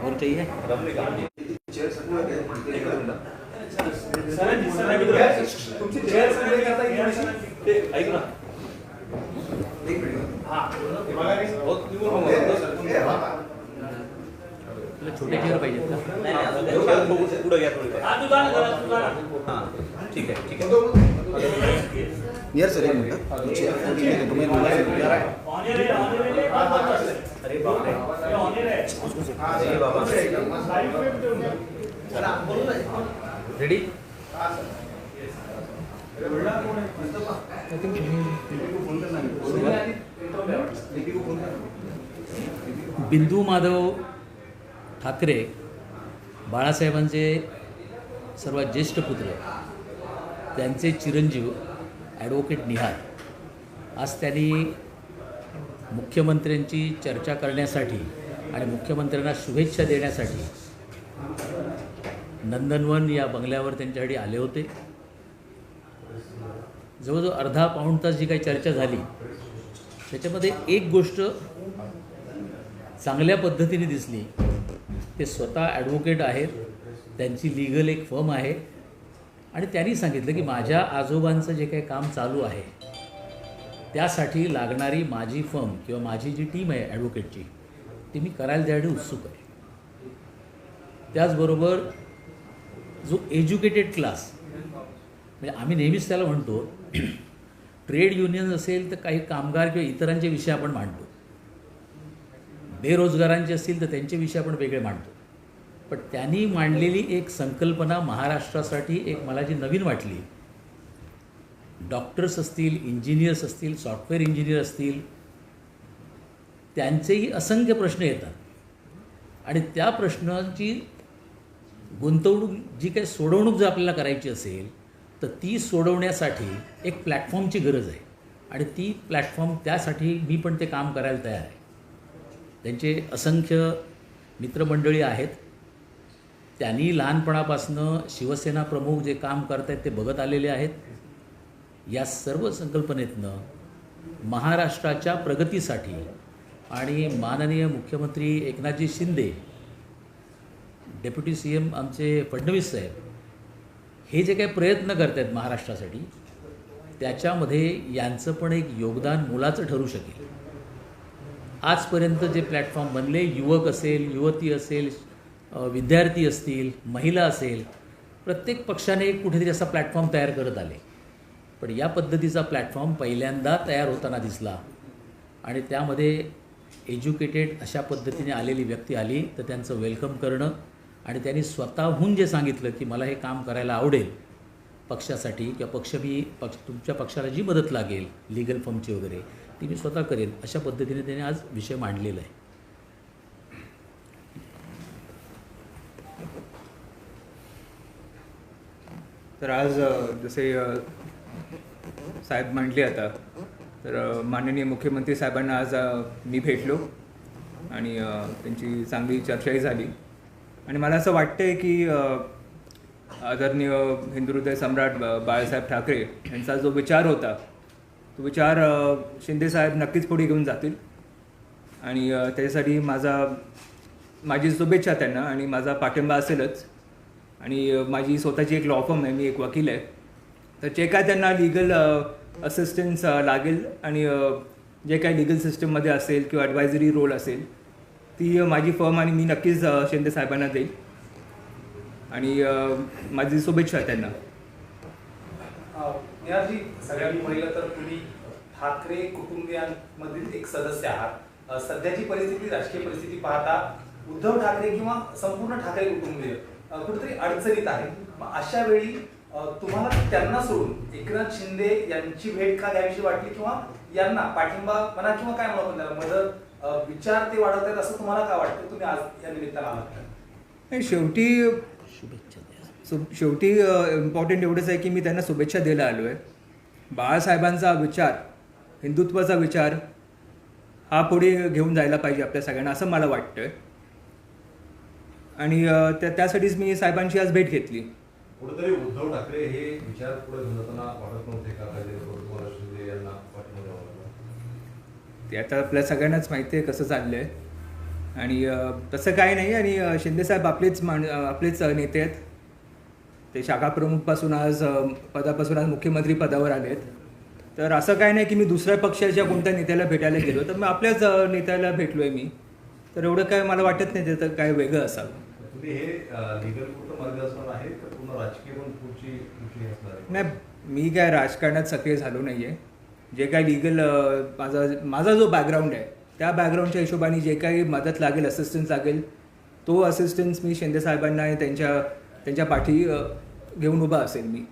और चाहिए छोटे चेअर पाहिजेत का? पुढे घ्या थोडी. ठीक आहे ठीक आहे. नियर सर एक मिनिट. अरे बापरे. अरे बाबा. रेडी? बिंदू माधव ठाकरे बाळासाहेबांचे सर्वात ज्येष्ठ पुत्र, त्यांचे चिरंजीव ॲडव्होकेट निहार आज त्यांनी मुख्यमंत्र्यांची चर्चा करण्यासाठी आणि मुख्यमंत्र्यांना शुभेच्छा देण्यासाठी नंदनवन या बंगल्यावर त्यांच्यासाठी आले होते. जवळजवळ अर्धा पाऊण तास जी काही चर्चा झाली त्याच्यामध्ये एक गोष्ट चांगल्या पद्धतीने दिसली. ते स्वतः ॲडव्होकेट आहेत, त्यांची लीगल एक फर्म आहे आणि त्यांनी सांगितलं की माझ्या आजोबांचं जे काही काम चालू आहे त्यासाठी लागणारी माझी फर्म किंवा माझी जी टीम आहे ॲडव्होकेटची ती मी करायला त्यासाठी उत्सुक आहे. त्याचबरोबर जो एज्युकेटेड क्लास, म्हणजे आम्ही नेहमीच त्याला म्हणतो ट्रेड युनियन असेल तर काही कामगार किंवा इतरांचे विषय आपण मांडतो, बेरोजगारांचे असतील तर त्यांचे विषय आपण वेगळे मांडतो, पण त्यांनी मांडलेली एक संकल्पना महाराष्ट्रासाठी एक मला जी नवीन वाटली, डॉक्टर्स असतील, इंजिनियर्स असतील, सॉफ्टवेअर इंजिनियर असतील, त्यांचेही असंख्य प्रश्न येतात आणि त्या प्रश्नांची गुंतवणूक जी काही सोडवणूक जर आपल्याला करायची असेल तर ती सोडवण्यासाठी एक प्लॅटफॉर्मची गरज आहे आणि ती प्लॅटफॉर्म त्यासाठी मी पण ते काम करायला तयार आहे. त्यांचे असंख्य मित्रमंडळी आहेत. त्यांनी लहानपणापासनं शिवसेना प्रमुख जे काम करत आहेत ते बघत आलेले आहेत. या सर्व संकल्पनेतनं महाराष्ट्राच्या प्रगतीसाठी आणि माननीय मुख्यमंत्री एकनाथजी शिंदे, डेप्युटी CM आमचे फडणवीस साहेब हे जे काही प्रयत्न करत आहेत महाराष्ट्रासाठी त्याच्यामध्ये यांचं पण एक योगदान मोलाचं ठरू शकेल. आजपर्यंत जे प्लॅटफॉर्म बनले, युवक असेल, युवती असेल, विद्यार्थी असतील, महिला असेल, प्रत्येक पक्षाने एक कुठेतरी असा प्लॅटफॉर्म तयार करत आले, पण या पद्धतीचा प्लॅटफॉर्म पहिल्यांदा तयार होताना दिसला आणि त्यामध्ये एज्युकेटेड अशा पद्धतीने आलेली व्यक्ती आली तर त्यांचं वेलकम करणं आणि त्यांनी स्वतःहून जे सांगितलं की मला हे काम करायला आवडेल पक्षासाठी किंवा तुमच्या पक्षाला जी मदत लागेल लीगल फर्मची वगैरे ती मी स्वतः करेन, अशा पद्धतीने त्याने आज विषय मांडलेला आहे. तर आज जसे साहेब म्हटले आता, तर माननीय मुख्यमंत्री साहेबांना आज मी भेटलो आणि त्यांची चांगली चर्चाही झाली आणि मला असं वाटतं आहे की आदरणीय हिंदुहृदय सम्राट बाळासाहेब ठाकरे यांचा जो विचार होता तो विचार शिंदेसाहेब नक्कीच पुढे घेऊन जातील आणि त्याच्यासाठी माझी शुभेच्छा त्यांना आणि माझा पाठिंबा असेलच. आणि माझी स्वतःची एक लॉ फर्म आहे, मी एक वकील आहे, तर जे काय त्यांना लीगल असिस्टन्स लागेल आणि जे काही लीगल सिस्टममध्ये असेल किंवा ॲडवायझरी रोल असेल ती माझी फर्म आणि मी नक्कीच शिंदे साहेबांना देईल आणि माझी शुभेच्छा आहे त्यांना. निहारजी, सगळ्यांनी पहिलं तर तुम्ही ठाकरे कुटुंबियांमधील एक सदस्य आहात. सध्याची परिस्थिती, राजकीय परिस्थिती पाहता उद्धव ठाकरे किंवा संपूर्ण ठाकरे कुटुंबीय कुठेतरी अडचणीत आहे. मग अशा वेळी तुम्हाला त्यांना सोडून एकनाथ शिंदे यांची भेट का घ्यावीशी वाटली किंवा यांना पाठिंबा म्हणा किंवा काय म्हणतो त्याला मदत विचार ते वाढवत आहेत असं तुम्हाला काय वाटतं? तुम्ही आज या निमित्तानं आलात. शेवटी इम्पॉर्टंट एवढंच आहे की मी त्यांना शुभेच्छा द्यायला आलो आहे. बाळासाहेबांचा विचार, हिंदुत्वाचा विचार हा पुढे घेऊन जायला पाहिजे आपल्या सगळ्यांना असं मला वाटतं. आणि त्यासाठीच मी साहेबांची आज भेट घेतली. कुठेतरी उद्धव ठाकरे हे विचार पुढे घेऊन जाताना वाटत नव्हते का काही तुम्हाला शिंदे यांना पाठिंबा द्यावा लागला? ते आता आपल्या सगळ्यांनाच माहिती आहे कसं चाललं आहे. आणि तसं काही नाही. आणि शिंदेसाहेब आपलेच नेते आहेत. ते शाखा प्रमुखपासून आज पदापासून आज मुख्यमंत्री पदावर आले आहेत. तर असं काही नाही की मी दुसऱ्या पक्षाच्या कोणत्या नेत्याला भेटायला गेलो, तर मी आपल्याच नेत्याला भेटलो आहे मी. तर एवढं काय मला वाटत नाही त्याचं काय वेगळं असावं. तुम्ही हे लिगल कुठं मार्ग असणार आहे तर पूर्ण राजकीय पण पुढची असणार आहे? नाही, मी काय राजकारणात सक्रिय झालो नाही आहे. जे काय लिगल माझा जो बॅकग्राऊंड आहे त्या बॅकग्राऊंडच्या हिशोबाने जे काही मदत लागेल, असिस्टन्स लागेल, तो असिस्टन्स मी शिंदेसाहेबांना आणि त्यांच्या पाठी घेऊन उभा असेल मी.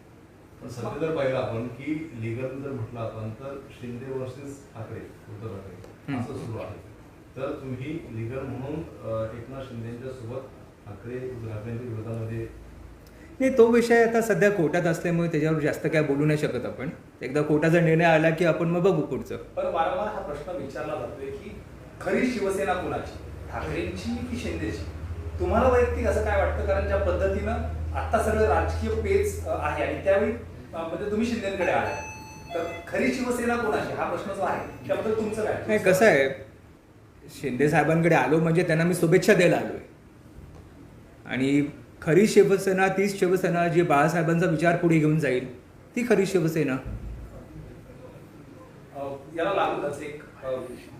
पण सध्या जर पाहिलं आपण की लिगल जर म्हटलं आपण तर शिंदे वर्सेस ठाकरे, उद्धव ठाकरे असं सुरू आहे. तर तुम्ही लिगल म्हणून एकनाथ शिंदेच्या सोबत ठाकरेंच्या विरोधामध्ये नाही, तो विषय आता सध्या कोर्टात असल्यामुळे त्याच्यावर जास्त काय बोलू नाही शकत आपण. एकदा कोर्टाचा निर्णय आला की आपण मग बघू पुढचं. पण वारंवार हा प्रश्न विचारला जातोय की खरी शिवसेना कुणाची, ठाकरेंची की शिंदेची? तुम्हाला वैयक्तिक असं काय वाटतं? कारण ज्या पद्धतीनं आता सगळं राजकीय पेच आहे आणि त्यावेळी म्हणजे तुम्ही शिंदेकडे आलाय, तर खरी शिवसेना कोणाची हा प्रश्न जो आहे त्याबद्दल तुमचं काय? नाही, कसं आहे, शिंदे साहेबांकडे आलो म्हणजे त्यांना मी शुभेच्छा द्यायला आलोय. आणि खरी शिवसेना तीच शिवसेना जी बाळासाहेबांचा विचार पुढे घेऊन जाईल, ती खरी शिवसेना. याला लागूनच एक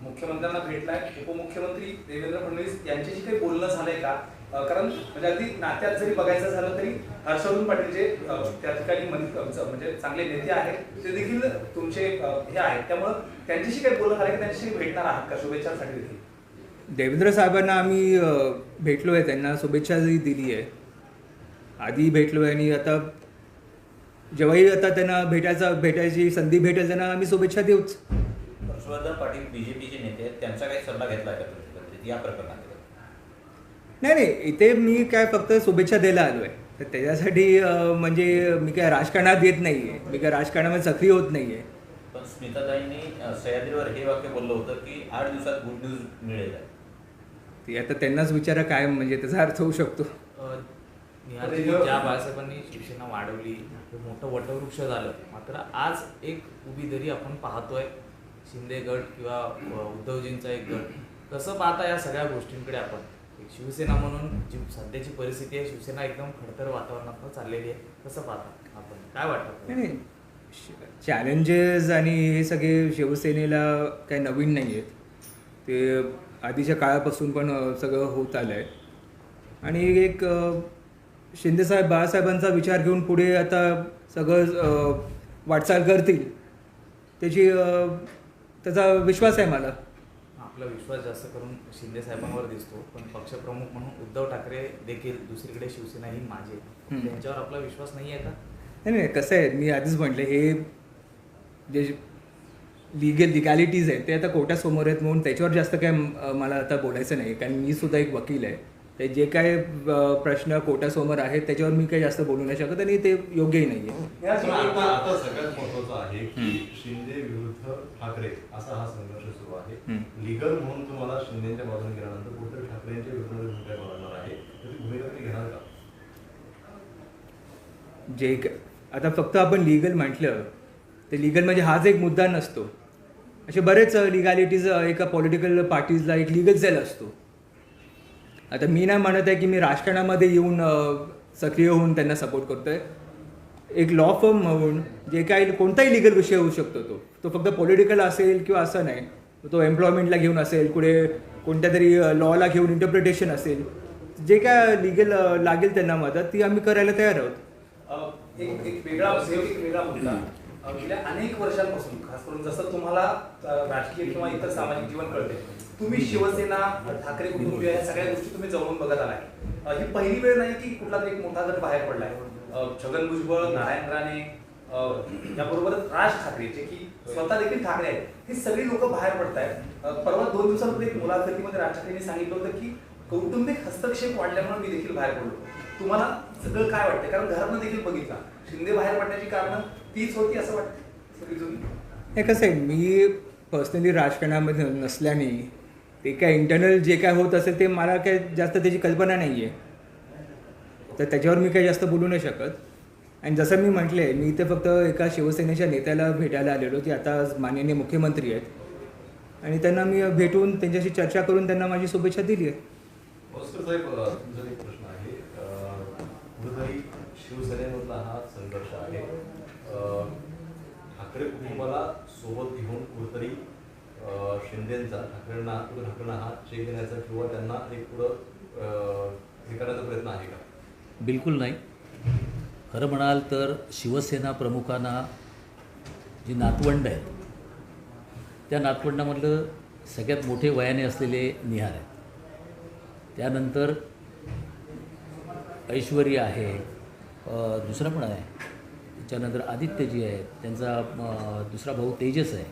मुख्यमंत्र्यांना भेटलाय उपमुख्यमंत्री देवेंद्र फडणवीस यांच्याशी काही बोलणं झालंय का? कारण म्हणजे अगदी नात्यात जरी बघायचं झालं तरी हर्षवर्धन पाटील जे त्या ठिकाणी म्हणजे चांगले नेते आहेत ते देखील तुमचे हे आहेत, त्यामुळं त्यांच्याशी काही बोलणं झालंय का? त्यांच्याशी भेटणार आहात का शुभेच्छांसाठी देखील? देवेंद्र साहेबांना आम्ही भेटलो आहे, त्यांना शुभेच्छा दिली आहे, आधी भेटलो आहे. आणि आता जेव्हाही आता त्यांना भेटायची संधी भेटेल त्यांना आम्ही शुभेच्छा देऊच. हर्षवर्धन पाटील बीजेपीचे नेते आहेत, त्यांचा काही सल्ला घेतला का तुम्ही या प्रकरणात? नाही, इथे मी काय फक्त शुभेच्छा द्यायला आलो आहे. तर त्याच्यासाठी म्हणजे मी काय राजकारणात येत नाही आहे, मी काय राजकारणामध्ये सक्रिय होत नाही आहे. पण स्मिताताईंनी सह्याद्रीवर हे वाक्य बोललं होतं की 8 दिवसात गुड न्यूज मिळेल. ती आता त्यांनाच विचारा काय म्हणजे त्याचा अर्थ होऊ शकतो. ज्या बाळासाहेबांनी शिवसेना वाढवली, मोठं वटवृक्ष झालं, मात्र आज एक उभी दरी आपण पाहतोय, शिंदे गट किंवा उद्धवजींचा एक गट. कसं पाहता या सगळ्या गोष्टींकडे आपण? एक शिवसेना म्हणून जी सध्याची परिस्थिती आहे, शिवसेना एकदम खडतर वातावरणात चाललेली आहे, कसं पाहता आपण? काय वाटतं? नाही, चॅलेंजेस आणि हे सगळे शिवसेनेला काही नवीन नाही आहेत. ते आधीच्या काळापासून पण सगळं होत आलं आहे. आणि एक शिंदेसाहेब बाळासाहेबांचा विचार घेऊन पुढे आता सगळं वाटचाल करतील त्याचा विश्वास आहे मला. आपला विश्वास जास्त करून शिंदे साहेबांवर दिसतो, पण पक्षप्रमुख म्हणून उद्धव ठाकरे देखील दुसरीकडे शिवसेना ही माझी, त्यांच्यावर आपला विश्वास नाही आहे का? नाही, कसं आहे, मी आधीच म्हटलं हे जे लिगॅलिटीज आहेत ते आता कोर्टासमोर आहेत म्हणून त्याच्यावर जास्त काय मला आता बोलायचं नाही. कारण मी सुद्धा एक वकील आहे. ते जे काय प्रश्न कोर्टासमोर आहेत त्याच्यावर मी काही जास्त बोलू नाही शकत आणि ते योग्यही नाही आहे. आता सगळ्यात महत्वाचं आहे की शिंदे विरुद्ध ठाकरे असा हा संघर्ष सुरू आहे. लिगल म्हणून तुम्हाला शिंदेच्या बाजूने गेल्यानंतर कुठेतरी ठाकरेंच्या विरुद्ध भूमिका बदलणार आहे, तर ती भूमिका तुम्ही घेणार का? जे आता फक्त आपण लिगल म्हटलं ते लिगल म्हणजे हाच एक मुद्दा नसतो. असे बरेच लिगॅलिटीज एका पॉलिटिकल पार्टीजला एक लिगल सेल असतो. आता मी नाही म्हणत आहे की मी राजकारणामध्ये येऊन सक्रिय होऊन त्यांना सपोर्ट करतो आहे. एक लॉ फर्म म्हणून जे काही कोणताही लिगल विषय होऊ शकतो तो फक्त पॉलिटिकल असेल किंवा असं नाही, तो एम्प्लॉयमेंटला घेऊन असेल, कुठे कोणत्या तरी लॉला घेऊन इंटरप्रिटेशन असेल, जे काय लिगल लागेल त्यांना मदत ती आम्ही करायला तयार आहोत. एक वेगळा मुद्दा गेल्या अनेक वर्षांपासून, खास करून जसं तुम्हाला राजकीय किंवा इतर सामाजिक जीवन कळते, तुम्ही शिवसेना, ठाकरे कुटुंबीय या सगळ्या गोष्टी तुम्ही जवळून बघत आलाय. ही पहिली वेळ नाही की कुठला तरी एक मोठा गट बाहेर पडलाय. छगन भुजबळ, नारायण राणे, याबरोबरच राज ठाकरे जे की स्वतः देखील ठाकरे आहेत, ही सगळी लोक बाहेर पडतायत. परवा 2 दिवसापूर्वी एक मुलाखतीमध्ये राज ठाकरेंनी सांगितलं होतं की कौटुंबिक हस्तक्षेप वाढल्यामुळे मी देखील बाहेर पडलो. तुम्हाला सगळं काय वाटतं? कारण घरातनं देखील बघितलं शिंदे बाहेर पडण्याची कारणं तीच होती असं वाटतं सगळी जुनी. हे कसं आहे, मी पर्सनली राजकारणामध्ये नसल्याने ते काय इंटरनल जे काय होत असेल ते मला काय जास्त त्याची कल्पना नाही आहे, तर त्याच्यावर मी काही जास्त बोलू नाही शकत. आणि जसं मी म्हटले, मी इथे फक्त एका शिवसेनेच्या नेत्याला भेटायला आलेलो, जे आता माननीय मुख्यमंत्री आहेत, आणि त्यांना मी भेटून त्यांच्याशी चर्चा करून त्यांना माझी शुभेच्छा दिली आहे. भास्कर साहेब, तुमचा एक प्रश्न आहे. कुठेतरी शिवसेनेमधला हा संघर्ष आहे. ठाकरे कुटुंबाला सोबत घेऊन कुठेतरी ठाकरेंना हा चेक देण्याचा किंवा त्यांना एक पुढं हे करण्याचा प्रयत्न आहे का? बिलकुल नाही. खरं म्हणाल तर शिवसेना प्रमुखांना जी नातवंड आहेत, त्या नातवंडामधलं सगळ्यात मोठे वयाने असलेले निहार आहेत. त्यानंतर ऐश्वर्य आहे, दुसरा पण आहे, त्याच्यानंतर आदित्यजी आहेत, त्यांचा दुसरा भाऊ तेजस आहे.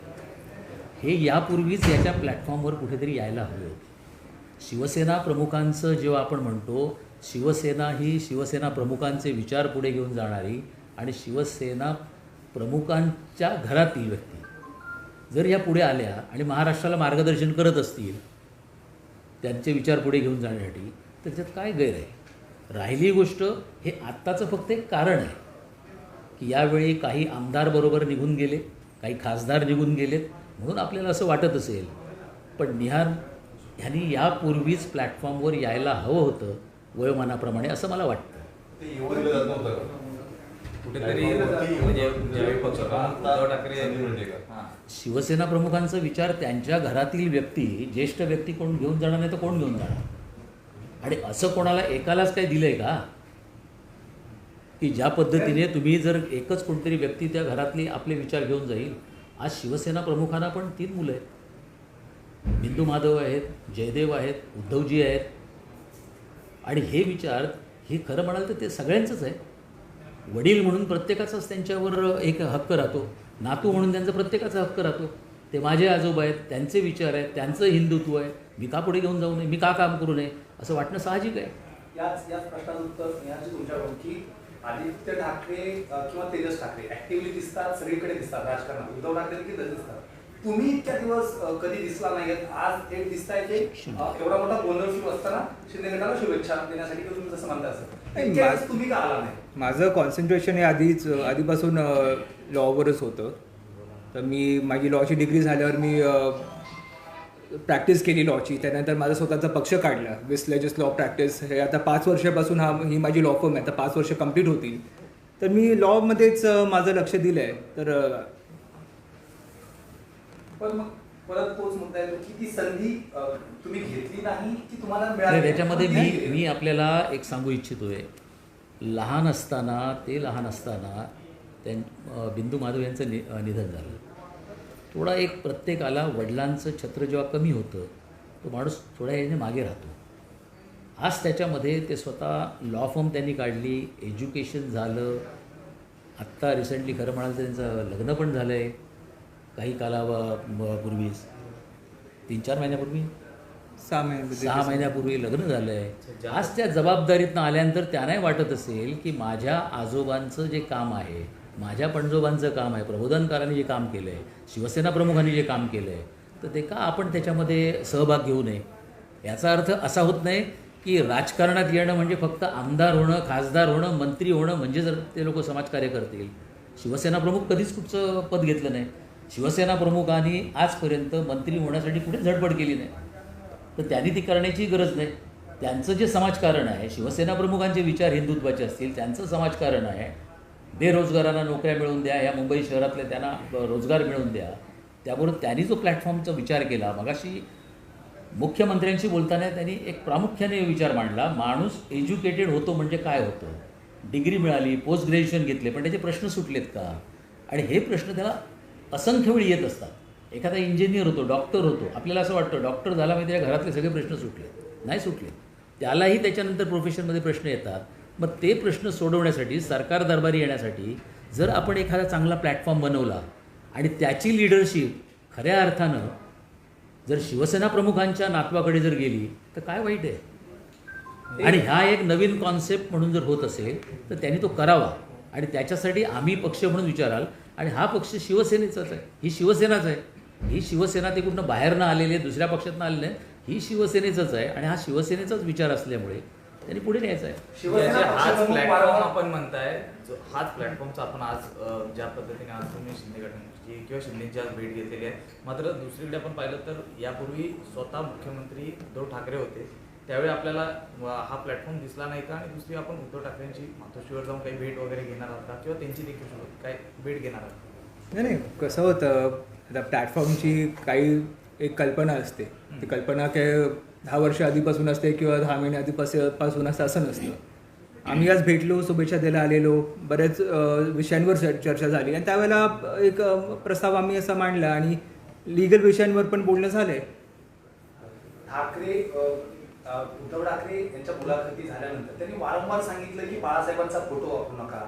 हे यापूर्वीच याच्या प्लॅटफॉर्मवर कुठेतरी यायला हवे होते. शिवसेना प्रमुखांचं जेव्हा आपण म्हणतो, शिवसेना ही शिवसेना प्रमुखांचे विचार पुढे घेऊन जाणारी आणि शिवसेना प्रमुखांच्या घरातील व्यक्ती जर या पुढे आल्या आणि महाराष्ट्राला मार्गदर्शन करत असतील त्यांचे विचार पुढे घेऊन जाण्यासाठी, तर त्याच्यात काय गैर आहे? राहिली गोष्ट, हे आत्ताचं फक्त एक कारण आहे की यावेळी काही आमदार बरोबर निघून गेले, काही खासदार निघून गेलेत, म्हणून आपल्याला असं वाटत असेल. पण निहार ह्यांनी यापूर्वीच प्लॅटफॉर्मवर यायला हवं होतं वयोमानाप्रमाणे, असं मला वाटतं. ते येऊ दिलं जात नव्हतं का? कुठेतरी म्हणजे ज्यावेळी उद्धव ठाकरे हां शिवसेना प्रमुखांचा विचार त्यांच्या घरातील व्यक्ती, ज्येष्ठ व्यक्ती कोण घेऊन जाणार नाही तर कोण घेऊन जाणार? आणि असं कोणाला एकालाच काय दिलं आहे का की ज्या पद्धतीने तुम्ही जर एकच कोणतरी व्यक्ती त्या घरातली आपले विचार घेऊन जाईल? आज शिवसेना प्रमुखांना पण 3 मुलं आहेत. बिंदू माधव आहेत, जयदेव आहेत, उद्धवजी आहेत. आणि हे विचार, हे खरं म्हणाल तर ते सगळ्यांचंच आहे. वडील म्हणून प्रत्येकाचाच त्यांच्यावर एक हक्क राहतो, नातू म्हणून त्यांचा प्रत्येकाचा हक्क राहतो. ते माझे आजोबा आहेत, त्यांचे विचार आहेत, त्यांचं हिंदुत्व आहे, मी का पुढे घेऊन जाऊ नये, मी का काम करू नये, असं वाटणं साहजिक आहे. याच प्रश्नाचं उत्तर याची तुमच्याकडून की आदित्य ठाकरे किंवा तेजस ठाकरे ऍक्टिव्हली दिसतात, सगळीकडे दिसतात राजकारणात, उद्धव ठाकरे देखील दिसतात. तुम्ही इतक्या दिवस कधी दिसला नाहीयेत, आज थेट दिसताय ते एवढा मोठा गोंधळ सुरू असताना शिंदे गटाला शुभेच्छा देण्यासाठी किंवा तुम्ही जसं म्हणता असं तुम्ही का आला नाही? माझं कॉन्सन्ट्रेशन हे आधीपासून लॉवरच होतं. तर मी माझी लॉची डिग्री झाल्यावर मी प्रॅक्टिस केली लॉची. त्यानंतर माझा स्वतःचा पक्ष काढला, विस्लेजस लॉ प्रॅक्टिस. हे आता 5 वर्षापासून ही माझी लॉ फर्म आहे. आता 5 वर्ष कंप्लीट होतील, तर मी लॉमध्येच माझं लक्ष दिलं आहे. तर पण मग परत तोच मुद्दा आहे की ती संधी तुम्ही घेतली नाही की तुम्हाला मिळाली? त्याच्यामध्ये मी आपल्याला एक सांगू इच्छितोय. लहान असताना बिंदू माधव यांचं निधन झालं. थोडा एक प्रत्येकाला वडिलांचं छत्र जेव्हा कमी होतं, तो माणूस थोड्या याने मागे राहतो. आज त्याच्यामध्ये ते स्वतः लॉ फर्म त्यांनी काढली, एज्युकेशन झालं. आत्ता रिसेंटली खरं म्हणाल तर त्यांचं लग्न पण झालं आहे काही कालापूर्वीच, 3-4 महिन्यापूर्वी, 6 महिन्यापूर्वी लग्न झालं आहे. आज त्या जबाबदारीतनं आल्यानंतर त्यांनाही वाटत असेल की माझ्या आजोबांचं जे काम आहे, माझ्या पणजोबांचं काम आहे, प्रबोधनकारांनी जे काम केलं आहे, शिवसेना प्रमुखांनी जे काम केलं आहे, तर ते का आपण त्याच्यामध्ये सहभाग घेऊ नये? याचा अर्थ असा होत नाही की राजकारणात येणं म्हणजे फक्त आमदार होणं, खासदार होणं, मंत्री होणं म्हणजे जर ते लोक समाजकार्य करतील. शिवसेना प्रमुख कधीच कुठचं पद घेतलं नाही. शिवसेना प्रमुखांनी आजपर्यंत मंत्री होण्यासाठी कुठे झडपड केली नाही, तर त्यांनी ती करण्याची गरज नाही. त्यांचं जे समाजकारण आहे, शिवसेना प्रमुखांचे विचार हिंदुत्वाचे असतील, त्यांचं समाजकारण आहे. बेरोजगारांना नोकऱ्या मिळवून द्या, ह्या मुंबई शहरातल्या त्यांना रोजगार मिळवून द्या. त्याबरोबर त्यांनी जो प्लॅटफॉर्मचा विचार केला, मगाशी मुख्यमंत्र्यांशी बोलताना त्यांनी एक प्रामुख्याने विचार मांडला, माणूस एज्युकेटेड होतो म्हणजे काय होतं? डिग्री मिळाली, पोस्ट ग्रॅज्युएशन घेतले, पण त्याचे प्रश्न सुटलेत का? आणि हे प्रश्न त्याला असंख्य वेळी येत असतात. एखादा इंजिनियर होतो, डॉक्टर होतो, आपल्याला असं वाटतं डॉक्टर झाला म्हणजे त्या घरातले सगळे प्रश्न सुटले. नाही सुटले, त्यालाही त्याच्यानंतर प्रोफेशनमध्ये प्रश्न येतात. मग ते प्रश्न सोडवण्यासाठी, सरकार दरबारी येण्यासाठी जर आपण एखादा चांगला प्लॅटफॉर्म बनवला आणि त्याची लिडरशिप खऱ्या अर्थानं जर शिवसेना प्रमुखांच्या नातवाकडे जर गेली तर काय वाईट आहे? आणि हा एक नवीन कॉन्सेप्ट म्हणून जर होत असेल तर त्यांनी तो करावा. आणि त्याच्यासाठी आम्ही पक्ष म्हणून विचाराल, आणि हा पक्ष शिवसेनेचाच आहे, ही शिवसेनाच आहे. ही शिवसेना ते कुठनं बाहेरनं आलेले दुसऱ्या पक्षातनं आलेले नाही, ही शिवसेनेचंच आहे आणि हा शिवसेनेचाच विचार असल्यामुळे त्यांनी पुढे न्यायचा आहे. शिवसेना म्हणजे हाच पक्षप्रमुख प्लॅटफॉर्म वारंवार आपण म्हणताय, हाच प्लॅटफॉर्मचा आपण आज ज्या पद्धतीने आज तुम्ही शिंदे गटाची किंवा शिंदेची आज भेट घेतलेली आहे. मात्र दुसरीकडे आपण पाहिलं तर यापूर्वी स्वतः मुख्यमंत्री उद्धव ठाकरे होते, त्यावेळी आपल्याला हा प्लॅटफॉर्म दिसला नाही का? आणि दुसरी आपण उद्धव ठाकरेंची मातोश्रीवर जाऊन काही भेट वगैरे घेणार आहात का, किंवा त्यांची देखील काय भेट घेणार आहात? नाही नाही, कसं होतं आता प्लॅटफॉर्मची काही एक कल्पना असते. ती कल्पना काय 10 वर्ष आधीपासून असते किंवा 10 महिने आधीपासून असतं असं नसतं. आम्ही आज भेटलो, शुभेच्छा द्यायला आलेलो, बऱ्याच विषयांवर चर्चा झाली आणि त्यावेळेला एक प्रस्ताव आम्ही असा मांडला आणि लिगल विषयांवर पण बोलणं झालंय. उद्धव ठाकरे यांच्या मुलाखती झाल्यानंतर त्यांनी वारंवार सांगितलं की बाळासाहेबांचा फोटो वापरू नका,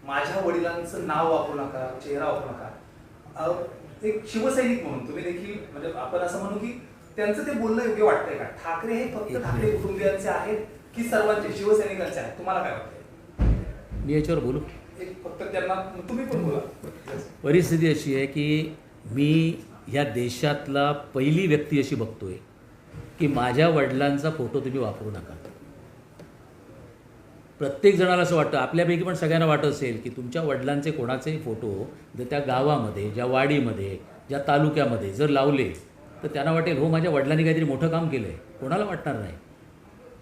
माझ्या वडिलांचं नाव वापरू नका, चेहरा वापरू नका. एक शिवसैनिक म्हणून तुम्ही देखील म्हणजे आपण असं म्हणू की त्यांचं ते बोलणं योग्य वाटतंय का? ठाकरे हे फक्त ठाकरे कुटुंबियांचे आहेत की सर्वांचे शिवसैनिकांचे आहेत? तुम्हाला काय वाटतंय? मी याच्यावर बोलू. एक फक्त त्यांना तुम्ही पण बोला. परिस्थिती अशी आहे की मी या देशातला पहिली व्यक्ती अशी बघतोय की माझ्या वडिलांचा फोटो तुम्ही वापरू नका. प्रत्येक जणाला असं वाटतं, आपल्यापैकी पण सगळ्यांना वाटत असेल की तुमच्या वडिलांचे कोणाचेही फोटो जर त्या गावामध्ये, ज्या वाडीमध्ये, ज्या तालुक्यामध्ये जर लावले तर त्यांना वाटेल हो माझ्या वडिलांनी काहीतरी मोठं काम केलं आहे. कोणाला वाटणार नाही.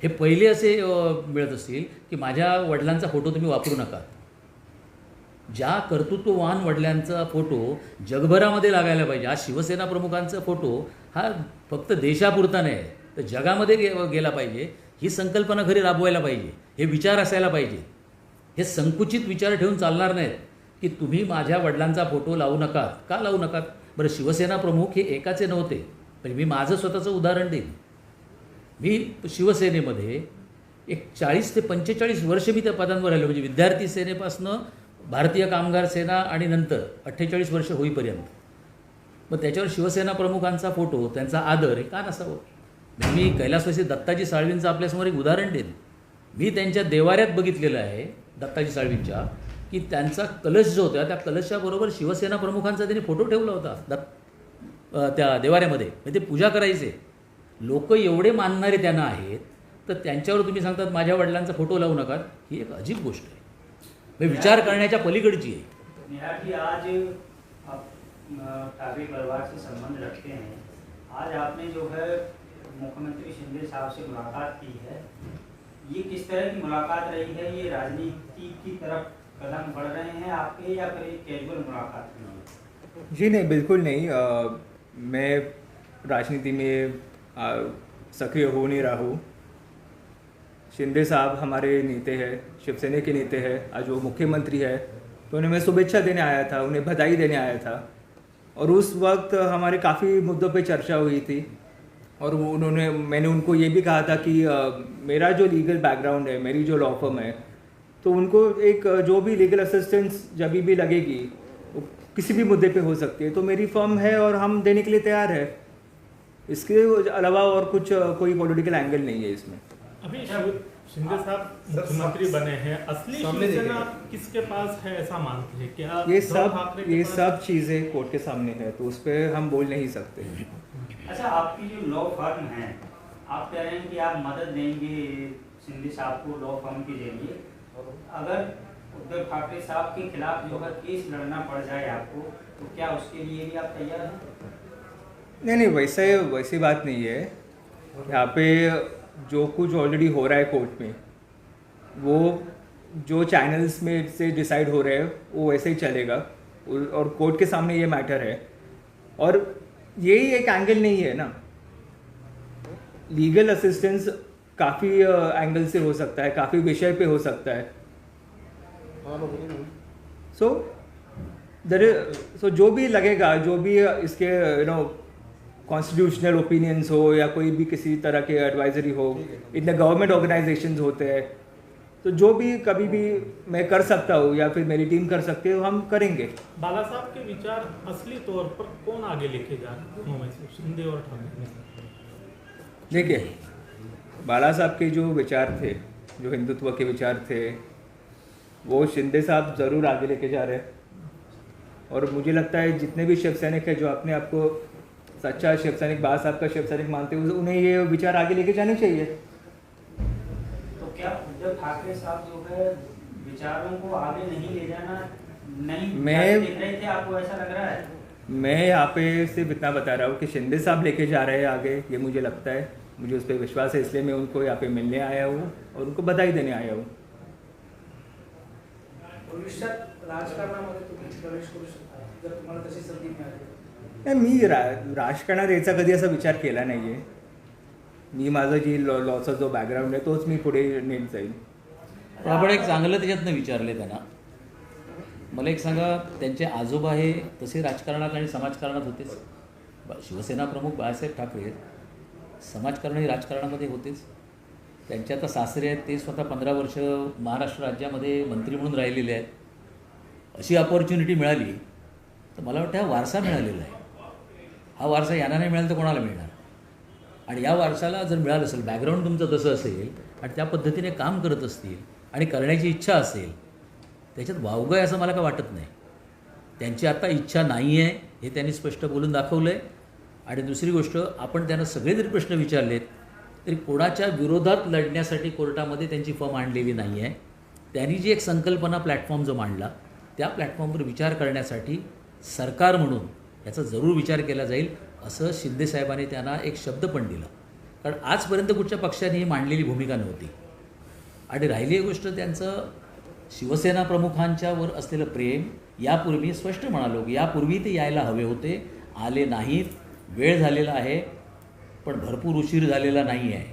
हे पहिले असे मिळत असतील की माझ्या वडिलांचा फोटो तुम्ही वापरू नका. ज्या कर्तृत्ववान वडिलांचा फोटो जगभरामध्ये लागायला पाहिजे. आज शिवसेना प्रमुखांचा फोटो हा फक्त देशापुरता नाही तर जगामध्ये गेला पाहिजे. ही संकल्पना खरी राबवायला पाहिजे. हे विचार असायला पाहिजे. हे संकुचित विचार ठेवून चालणार नाहीत की तुम्ही माझ्या वडिलांचा फोटो लावू नका. का लावू नका? बरं, शिवसेना प्रमुख हे एकाचे नव्हते. म्हणजे मी माझं स्वतःचं उदाहरण देईन. मी शिवसेनेमध्ये एक 40 ते 45 वर्ष मी त्या पदांवर राहिलो. म्हणजे विद्यार्थी सेनेपासनं भारतीय कामगार सेना आणि नंतर 48 वर्ष होईपर्यंत. मग त्याच्यावर शिवसेना प्रमुखांचा फोटो, त्यांचा आदर हे का नसावं? मी कैलासवासी दत्ताजी साळवींचं आपल्यासमोर एक उदाहरण देईन. मी त्यांच्या देवाऱ्यात बघितलेलं आहे दत्ताजी साळवींच्या की त्यांचा कलश जो होता त्या कलशाबरोबर शिवसेना प्रमुखांचा त्यांनी फोटो ठेवला होता त्या देवाऱ्यामध्ये. म्हणजे ते पूजा करायचे. लोक एवढे मानणारे त्यांना आहेत तर त्यांच्यावर तुम्ही सांगतात माझ्या वडिलांचा फोटो लावू नका. ही एक अजीब गोष्ट आहे. म्हणजे विचार करण्याच्या पलीकडची आहे. नेहा जी, आज आप ठाकरे परिवार से संबंध रखते हैं. आज आपने जो है मुख्यमंत्री शिंदे साहब से मुलाकात की है, ये किस तरह की मुलाकात रही है? ये राजनीति की तरफ कदम बढ़ रहे हैं आपके या फिर एक कैजुअल मुलाकात हुई? जी नहीं, बिल्कुल नहीं. मैं राजनीति में सक्रिय हो नहीं रहा हूँ. शिंदे साहब हमारे नेते हैं, शिवसेना के नेते हैं. आज वो मुख्यमंत्री है तो उन्हें मैं शुभेच्छा देने आया था, उन्हें बधाई देने आया था. और उस वक्त हमारे काफ़ी मुद्दों पे चर्चा हुई थी और मैंने उनको ये भी कहा था कि मेरा जो लीगल बैकग्राउंड है, मेरी जो लॉ फर्म है, तो उनको एक जो भी लीगल असिस्टेंस जब भी लगेगी वो किसी भी मुद्दे पे हो सकती है, तो मेरी फर्म है और हम देने के लिए तैयार है. इसके अलावा और कुछ कोई पॉलिटिकल एंगल नहीं है इसमें. अभी शिंदे साहब मुख्यमंत्री बने हैं, असली शिवसेना किसके पास है ऐसा मानते हैं क्या? ये सब चीज़ें कोर्ट के सामने है तो उस पर हम बोल नहीं सकते. अच्छा, आपकी जो लॉ फर्म है, आप कह रहे हैं कि आप मदद देंगे शिंदे साहब को लॉ फर्म के जरिए. अगर उद्धव ठाकरे साहब के खिलाफ जो है केस लड़ना पड़ जाए आपको, तो क्या उसके लिए भी आप तैयार हैं? नहीं, वैसी बात नहीं है. यहाँ पे जो कुछ ऑलरेडी हो रहा है कोर्ट में, वो जो चैनल्स में से डिसाइड हो रहे हैं वो वैसे ही चलेगा और कोर्ट के सामने ये मैटर है. और यही एक एंगल नहीं है ना. लीगल असिस्टेंस काफ़ी एंगल से हो सकता है, काफ़ी विषय पे हो सकता है. सो जो भी लगेगा, जो भी इसके कॉन्स्टिट्यूशनल ओपिनियंस हो या कोई भी किसी तरह के एडवाइजरी हो, इतने गवर्नमेंट ऑर्गेनाइजेशंस होते हैं, तो जो भी कभी भी मैं कर सकता हूँ या फिर मेरी टीम कर सकती है हम करेंगे. बाला साहब के विचार असली तौर पर कौन आगे लेके जा रहे हैं, शिंदे और ठाकरे? देखिए, बाला साहब के जो विचार थे, जो हिंदुत्व के विचार थे, वो शिंदे साहब ज़रूर आगे लेके जा रहे हैं. और मुझे लगता है जितने भी शिव सैनिक हैं जो अपने आप को सच्चा शिव सैनिक बाला साहब का शिव सैनिक मानते हैं, उन्हें ये विचार आगे लेके जाने चाहिए। तो क्या उद्धव ठाकरे साहब जो है विचारों को आगे नहीं ले जाना नहीं देख रहे थे, आपको ऐसा लग रहा है? मैं यहाँ पे सिर्फ इतना बता रहा हूँ कि शिंदे साहब लेके जा रहे हैं आगे, ये मुझे लगता है, मुझे उस पर विश्वास है, इसलिए मैं उनको यहाँ पे मिलने आया हूँ और उनको बधाई देने आया हूँ। भविष्यात राजकारणामध्ये तुम्ही प्रवेश करू शकता जर तुम्हाला तशी संधी मिळाली? नाही, मी राजकारणात यायचा कधी असा विचार केला नाही आहे. मी माझं जी लॉचा जो बॅकग्राऊंड आहे तोच मी पुढे नेत जाईल. पण आपण एक चांगलं त्याच्यातनं विचारले त्यांना. मला एक सांगा, त्यांचे आजोबा हे तसे राजकारणात आणि समाजकारणात होतेच. शिवसेना प्रमुख बाळासाहेब ठाकरे समाजकारण आणि राजकारणामध्ये होतेच. त्यांचे आता सासरे आहेत, ते स्वतः 15 वर्ष महाराष्ट्र राज्यामध्ये मंत्री म्हणून राहिलेले आहेत. अशी अपॉर्च्युनिटी मिळाली तर मला वाटतं हा वारसा मिळालेला आहे. हा वारसा यांना नाही मिळाला तर कोणाला मिळणार? आणि या वारसाला जर मिळालं असेल, बॅकग्राऊंड तुमचं तसं असेल आणि त्या पद्धतीने काम करत असतील आणि करण्याची इच्छा असेल, त्याच्यात वावगं आहे असं मला काय वाटत नाही. त्यांची आता इच्छा नाही आहे हे त्यांनी स्पष्ट बोलून दाखवलं आहे. आणि दुसरी गोष्ट, आपण त्यांना सगळे जरी प्रश्न विचारलेत तरी कोणाच्या विरोधात लढण्यासाठी कोर्टामध्ये त्यांची फर्म आणलेली नाही आहे. त्यांनी जी एक संकल्पना प्लॅटफॉर्म जो मांडला त्या प्लॅटफॉर्मवर विचार करण्यासाठी सरकार म्हणून याचा जरूर विचार केला जाईल असं शिंदेसाहेबांनी त्यांना एक शब्द पण दिला. कारण आजपर्यंत कुठच्या पक्षाने ही मांडलेली भूमिका नव्हती. आणि राहिली एक गोष्ट, त्यांचं शिवसेना प्रमुखांच्यावर असलेलं प्रेम, यापूर्वी स्पष्ट म्हणालो की यापूर्वी ते यायला हवे होते, आले नाहीत. वेळ झालेला आहे पण भरपूर उशीर झालेला नाही आहे.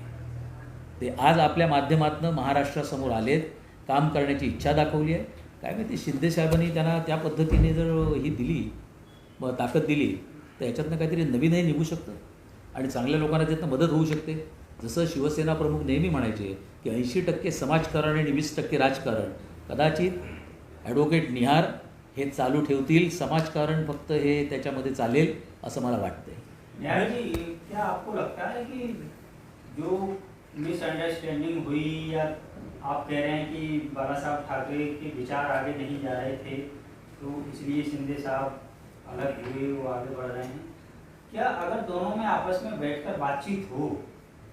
ते आज आपल्या माध्यमातून महाराष्ट्रासमोर आलेत, काम करण्याची इच्छा दाखवली आहे. काय माहिती शिंदेसाहेबांनी त्यांना त्या पद्धतीने जर ही दिली, मग ताकद दिली तर याच्यातनं काहीतरी नवीनही निघू शकतं आणि चांगल्या लोकांना त्यातनं मदत होऊ शकते. जसं शिवसेना प्रमुख नेहमी म्हणायचे की 80% समाजकारण आणि 20% राजकारण. कदाचित ॲडव्होकेट निहार हे चालू ठेवतील, समाजकारण फक्त हे त्याच्यामध्ये चालेल असं मला वाटतंय. निहार जी, क्या आपको लगता है कि जो मिसअंडरस्टैंडिंग हुई या आप कह रहे हैं कि बाला साहब ठाकरे के विचार आगे नहीं जा रहे थे तो इसलिए शिंदे साहब अलग हुए, वो आगे बढ़ रहे हैं, क्या अगर दोनों में आपस में बैठकर बातचीत हो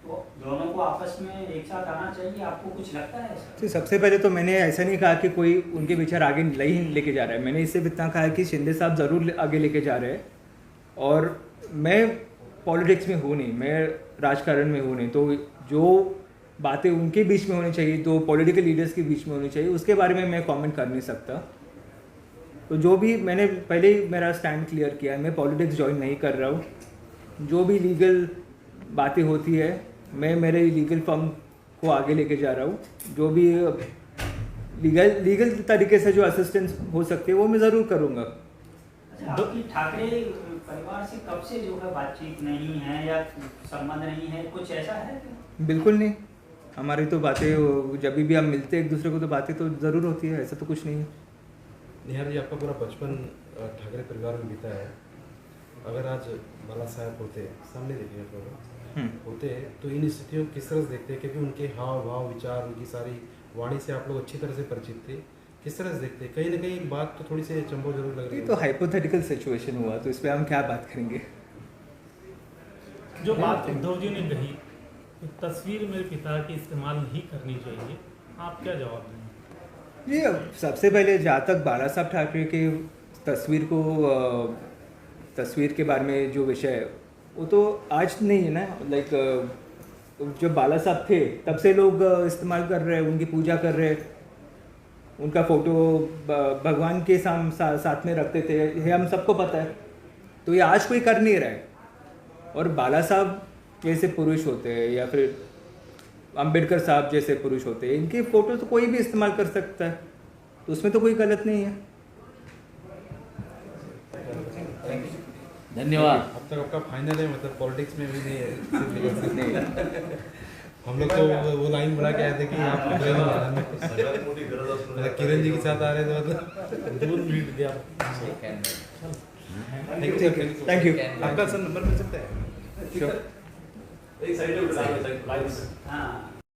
तो दोनों को आपस में एक साथ आना चाहिए? आपको कुछ लगता है ऐसा? तो सबसे पहले तो मैंने ऐसा नहीं कहा कि कोई उनके विचार आगे नहीं लेके जा रहा है. मैंने इससे इतना कहा कि शिंदे साहब ज़रूर आगे लेके जा रहे हैं. और मैं पॉलिटिक्स में हूँ नहीं, मैं राजकारण में हूँ नहीं, तो जो बातें उनके बीच में होनी चाहिए, तो पॉलिटिकल लीडर्स के बीच में होनी चाहिए, उसके बारे में मैं कमेंट कर नहीं सकता. तो जो भी मैंने पहले ही मेरा स्टैंड क्लियर किया है, मैं पॉलिटिक्स ज्वाइन नहीं कर रहा हूँ. जो भी लीगल बातें होती है मैं मेरे लीगल फर्म को आगे लेके जा रहा हूँ. जो भी लीगल तरीके से जो असिस्टेंस हो सकती है वो मैं ज़रूर करूँगा. आपकी ठाकरे परिवार से कब से जो है बातचीत नहीं है या संबंध नहीं है, कुछ ऐसा है? बिल्कुल नहीं. हमारी तो बातें जब भी हम मिलते हैं एक दूसरे को तो बातें तो ज़रूर होती है, ऐसा तो कुछ नहीं है. निहार जी, आपका पूरा बचपन ठाकरे परिवार में बीता है. अगर आज बाला साहब होते, सामने देखिए आप लोग होते, तो इन स्थितियों को किस तरह से देखते हैं? क्योंकि उनके हाव भाव विचार, उनकी सारी वाणी से आप लोग अच्छी तरह से परिचित थे. किस तरह से देखते हैं? कहीं ना कहीं बात तो थोड़ी सी चंबो जरूर लग रही है. ये तो हाइपोथेटिकल सिचुएशन हुआ, तो इस पर हम क्या बात करेंगे. जो बात उद्धव जी ने कही, तस्वीर मेरे पिता की इस्तेमाल नहीं करनी चाहिए, आप क्या जवाब देंगे? ये सबसे पहले जहाँ तक बाला साहब ठाकरे के तस्वीर के बारे में जो विषय है वो तो आज नहीं है ना. लाइक जब बाला साहब थे तब से लोग इस्तेमाल कर रहे हैं, उनकी पूजा कर रहे हैं, उनका फ़ोटो भगवान के साथ में रखते थे, ये हम सबको पता है. तो ये आज कोई कर नहीं रहा है. और बाला साहब जैसे पुरुष होते हैं या फिर अंबेडकर साहब जैसे पुरुष होते हैं, इनके फ़ोटो तो कोई भी इस्तेमाल कर सकता है, तो उसमें तो कोई गलत नहीं है. धन्यवाद. अब तक आपका फाइनल है, मतलब पॉलिटिक्स में भी नहीं है. हम लोग तो वो लाइन बना के आए थे कि आप सगळ्यात मोठी गरज असतो मतलब किरण जी के साथ आ रहे थे, मतलब 2 मिनट दिया. Thank you. आपका सर नंबर मिल सकता है? एक साइड हाँ